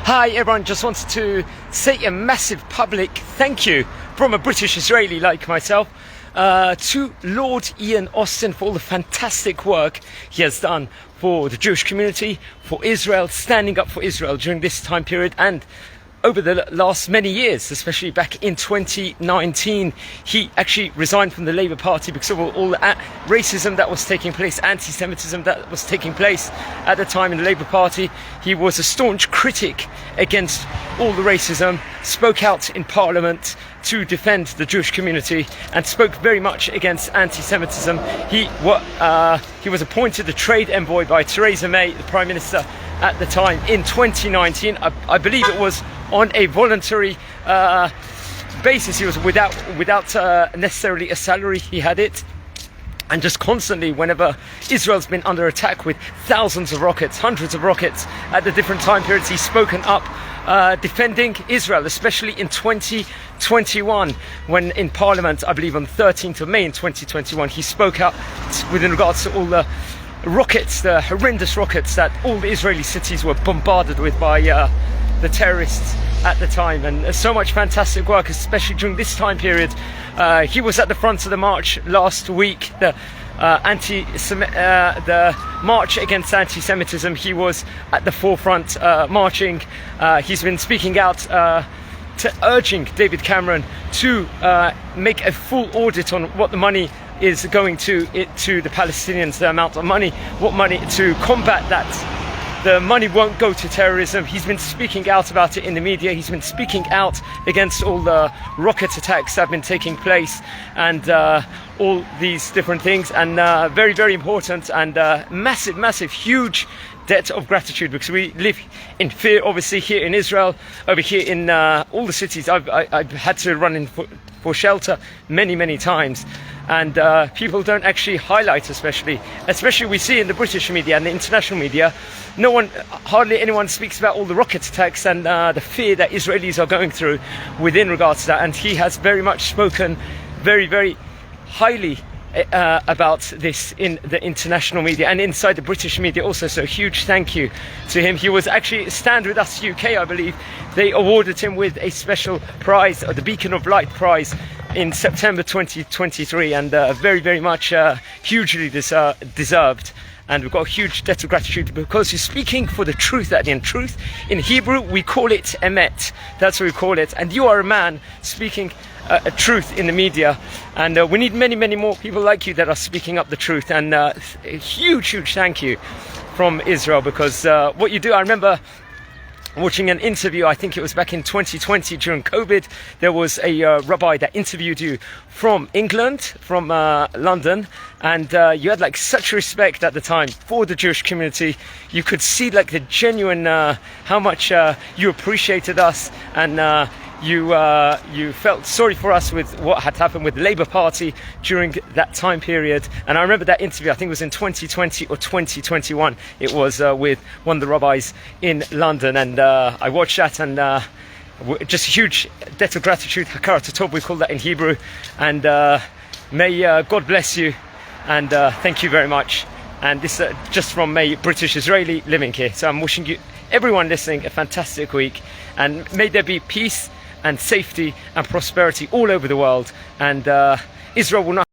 Hi everyone, just wanted to say a massive public thank you from a British Israeli like myself to Lord Ian Austin for all the fantastic work he has done for the Jewish community, for Israel, standing up for Israel during this time period and over the last many years, especially back in 2019, he actually resigned from the Labour Party because of all the racism that was taking place, anti-Semitism that was taking place at the time in the Labour Party. He was a staunch critic against all the racism, spoke out in Parliament to defend the Jewish community and spoke very much against anti-Semitism. He was appointed the trade envoy by Theresa May, the Prime Minister at the time, in 2019. I believe it was on a voluntary basis. He was without necessarily a salary. He had it, and just constantly, whenever Israel's been under attack with thousands of rockets, hundreds of rockets at the different time periods, he's spoken up defending Israel, especially in 2021 when in Parliament, I believe on the 13th of May in 2021, he spoke out with regards to all the rockets, the horrendous rockets that all the Israeli cities were bombarded with by the terrorists at the time. And so much fantastic work, especially during this time period. He was at the front of the march last week, the march against anti-Semitism. He was at the forefront marching. He's been speaking out urging David Cameron to make a full audit on what the money is going to the Palestinians, the amount of money, what money to combat that. The money won't go to terrorism. He's been speaking out about it in the media. He's been speaking out against all the rocket attacks that have been taking place and all these different things. And very, very important and massive, huge debt of gratitude, because we live in fear, obviously, here in Israel, over here in all the cities. I've had to run in for shelter many times, and people don't actually highlight, especially we see in the British media and the international media, hardly anyone speaks about all the rocket attacks and the fear that Israelis are going through within regards to that. And he has very much spoken very highly about this in the international media and inside the British media also, so huge thank you to him. He was actually Stand With Us UK, I believe. They awarded him with a special prize, the Beacon of Light prize, in September 2023, and very much hugely deserved. And we've got a huge debt of gratitude because he's speaking for the truth at the end. Truth, in Hebrew, we call it emet. That's what we call it. And you are a man speaking a truth in the media. And we need many more people like you that are speaking up the truth. And a huge thank you from Israel, because what you do, I remember watching an interview, I think it was back in 2020 during COVID. There was a rabbi that interviewed you from England, from London, and you had like such respect at the time for the Jewish community. You could see like the genuine how much you appreciated us, and you felt sorry for us with what had happened with the Labour Party during that time period. And I remember that interview, I think it was in 2020 or 2021. It was with one of the rabbis in London, and I watched that, and just a huge debt of gratitude, Hakarat Tov, we call that in Hebrew. And may God bless you, and thank you very much. And this just from a British Israeli living here. So I'm wishing you, everyone listening, a fantastic week, and may there be peace and safety and prosperity all over the world, and Israel will not